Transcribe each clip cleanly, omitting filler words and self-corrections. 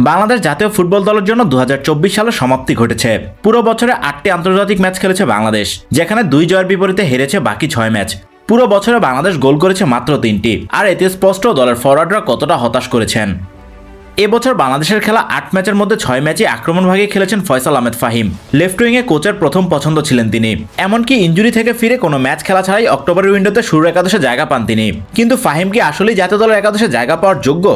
বাংলাদেশ জাতীয় ফুটবল দলের জন্য 2024 সালে সমাপ্তি ঘটেছে। পুরো বছরে 8টি আন্তর্জাতিক ম্যাচ খেলেছে বাংলাদেশ, যেখানে 2 জয়ের বিপরীতে হেরেছে বাকি 6 ম্যাচ। পুরো বছরে বাংলাদেশ গোল করেছে মাত্র 3টি, আর এতে স্পষ্ট দলের ফরওয়ার্ডরা কতটা হতাশ করেছেন। এবছর বাংলাদেশের খেলা 8 ম্যাচের মধ্যে 6 ম্যাচে আক্রমণভাগে খেলেছেন ফয়সাল আহমেদ ফাহিম। লেফট উইংয়ে কোচের প্রথম পছন্দ ছিলেন তিনি। এমনকি ইনজুরি থেকে ফিরে কোনো ম্যাচ খেলা ছাড়াই অক্টোবরের উইন্ডোতে শুরুর একাদশে জায়গা পান তিনি। কিন্তু ফাহিম কি আসলেই জাতীয় দলের একাদশে জায়গা পাওয়ার যোগ্য?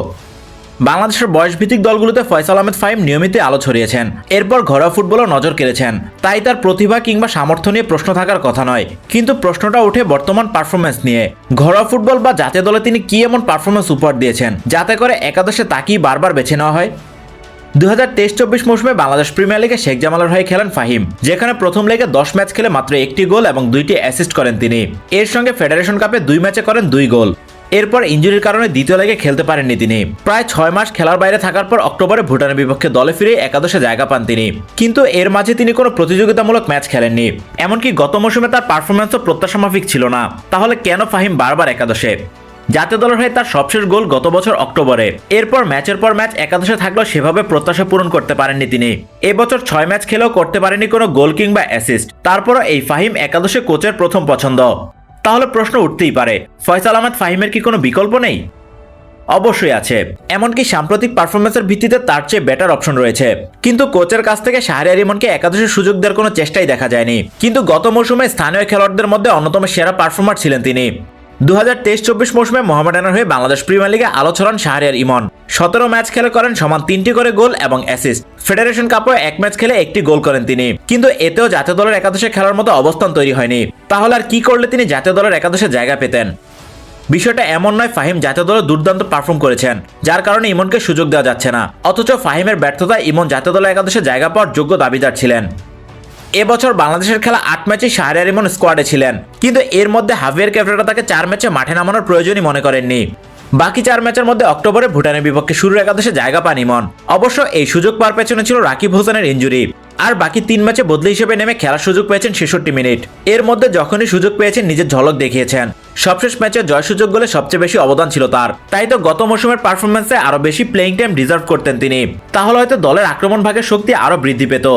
বাংলাদেশের বয়সভিত্তিক দলগুলোতে ফয়সাল আহমেদ ফাহিম নিয়মিত আলো ছড়িয়েছেন, এরপর ঘরোয়া ফুটবলও নজর কেড়েছেন। তাই তার প্রতিভা কিংবা সামর্থ্য নিয়ে প্রশ্ন থাকার কথা নয়, কিন্তু প্রশ্নটা ওঠে বর্তমান পারফরমেন্স নিয়ে। ঘরোয়া ফুটবল বা জাতীয় দলে তিনি কি এমন পারফরমেন্স উপহার দিয়েছেন যাতে করে একাদশে তাকেই বারবার বেছে নেওয়া হয়? 2023-24 মৌসুমে বাংলাদেশ প্রিমিয়ার লিগে শেখ জামালের হয়ে খেলেন ফাহিম, যেখানে প্রথম লেগে 10 ম্যাচ খেলে মাত্র 1টি গোল এবং 2টি অ্যাসিস্ট করেন তিনি। এর সঙ্গে ফেডারেশন কাপে 2 ম্যাচে করেন 2 গোল। এরপর ইনজুরির কারণে দ্বিতীয় লেগে খেলতে পারেননি তিনি। প্রায় 6 মাস খেলার বাইরে থাকার পর অক্টোবরে ভুটানের বিপক্ষে দলে ফিরে একাদশে জায়গা পান তিনি। কিন্তু এর মাঝে তিনি কোনো প্রতিযোগিতামূলক ম্যাচ খেলেননি, এমনকি গত মৌসুমে তার পারফরমেন্সও প্রত্যাশামাফিক ছিল না। তাহলে কেন ফাহিম বারবার একাদশে? জাতীয় দলের হয়ে তার সবশেষ গোল গত বছর অক্টোবরে। এরপর ম্যাচের পর ম্যাচ একাদশে থাকলেও সেভাবে প্রত্যাশা পূরণ করতে পারেননি তিনি। এবছর 6 ম্যাচ খেলেও করতে পারেননি কোনো গোল কিংবা অ্যাসিস্ট। তারপরও এই ফাহিম একাদশে কোচের প্রথম পছন্দ। তাহলে প্রশ্ন উঠতেই পারে, ফয়সাল আহমেদ ফাহিমের কি কোনো বিকল্প নেই? অবশ্যই আছে, এমনকি সাম্প্রতিক পারফরমেন্সের ভিত্তিতে তার চেয়ে বেটার অপশন রয়েছে। কিন্তু কোচের কাছ থেকে শাহরিয়ার ইমনকে একাদশে সুযোগ দেওয়ার কোনো চেষ্টাই দেখা যায়নি। কিন্তু গত মৌসুমে স্থানীয় খেলোয়াড়দের মধ্যে অন্যতম সেরা পারফর্মার ছিলেন তিনি। 2023-24 মৌসুমে মোহামেডানের হয়ে বাংলাদেশ প্রিমিয়ার লিগে আলো ছড়ান শাহরিয়ার ইমন। 17 ম্যাচ খেলে করেন সমান 3টি করে গোল এবং অ্যাসিস্ট। ফেডারেশন কাপে 1 ম্যাচ খেলে 1টি গোল করেন তিনি, কিন্তু এতেও জাতীয় দলের একাদশে খেলার মতো অবস্থান তৈরি হয়নি। তাহলে আর কি করলে তিনি জাতীয় দলের একাদশে জায়গা পেতেন? বিষয়টা এমন নয় ফাহিম জাতীয় দলে দুর্দান্ত পারফর্ম করেছেন, যার কারণে ইমনকে সুযোগ দেওয়া যাচ্ছে না। অথচ ফাহিমের ব্যর্থতায় ইমন জাতীয় দলের একাদশে জায়গা পাওয়ার যোগ্য দাবিদার ছিলেন। এবছর বাংলাদেশের খেলা 8 ম্যাচে শাহরিয়ার ইমন স্কোয়াডে ছিলেন, কিন্তু এর মধ্যে হাভিয়ার ক্যাপ্টেরা তাকে 4 ম্যাচে মাঠে নামানোর প্রয়োজনই মনে করেননি। বাকি 4 ম্যাচের মধ্যে অক্টোবরে ভুটানের বিপক্ষে শুরুর একাদশে জায়গা পান ইমন। অবশ্য এই সুযোগ পাওয়ার পেছনে ছিল রাকিব হোসেনের ইনজুরি। আর বাকি 3 ম্যাচে বদলি হিসেবে নেমে খেলার সুযোগ পেয়েছেন 66 মিনিট। এর মধ্যে যখনই সুযোগ পেয়েছেন নিজের ঝলক দেখিয়েছেন। সবশেষ ম্যাচে জয় সুযোগ গোলে সবচেয়ে বেশি অবদান ছিল তার। তাই তো গত মৌসুমের পারফরমেন্সে আরো বেশি প্লেইং টাইম ডিজার্ভ করতেন তিনি। তাহলে হয়তো দলের আক্রমণ ভাগের শক্তি আরো বৃদ্ধি পেত।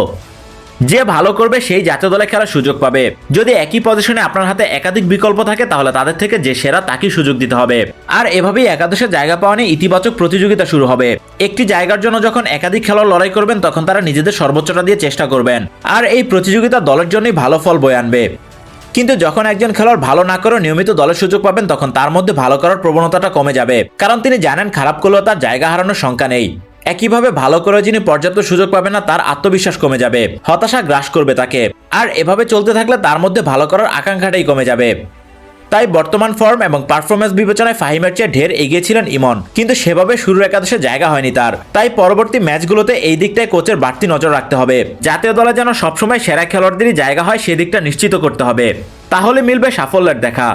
যে ভালো করবে সেই জাতীয় দলে খেলার সুযোগ পাবে। যদি একই পজিশনে আপনার হাতে একাধিক বিকল্প থাকে তাহলে তাদের থেকে যে সেরা তাকেই সুযোগ দিতে হবে। আর এভাবেই একাদশে জায়গা পাওয়া নিয়ে ইতিবাচক প্রতিযোগিতা শুরু হবে। একটি জায়গার জন্য যখন একাধিক খেলোয়াড় লড়াই করবেন তখন তারা নিজেদের সর্বোচ্চটা দিয়ে চেষ্টা করবেন, আর এই প্রতিযোগিতা দলের জন্যই ভালো ফল বয়ে আনবে। কিন্তু যখন একজন খেলোয়াড় ভালো না করে নিয়মিত দলের সুযোগ পাবেন তখন তার মধ্যে ভালো করার প্রবণতাটা কমে যাবে, কারণ তিনি জানেন খারাপ করলেও তার জায়গা হারানোর শঙ্কা নেই। একইভাবে ভালো করে যিনি পর্যাপ্ত সুযোগ পাবেন না তার আত্মবিশ্বাস কমে যাবে, হতাশা গ্রাস করবে তাকে। আর এভাবে চলতে থাকলে তার মধ্যে ভালো করার আকাঙ্ক্ষাটাই কমে যাবে। তাই বর্তমান ফর্ম এবং পারফরমেন্স বিবেচনায় ফাহিমের চেয়ে ঢের এগিয়ে ছিলেন ইমন, কিন্তু সেভাবে শুরুর একাদশে জায়গা হয়নি তার। তাই পরবর্তী ম্যাচগুলোতে এই দিকটায় কোচের বাড়তি নজর রাখতে হবে। জাতীয় দলে যেন সবসময় সেরা খেলোয়াড়দেরই জায়গা হয় সেদিকটা নিশ্চিত করতে হবে, তাহলে মিলবে সাফল্যের দেখা।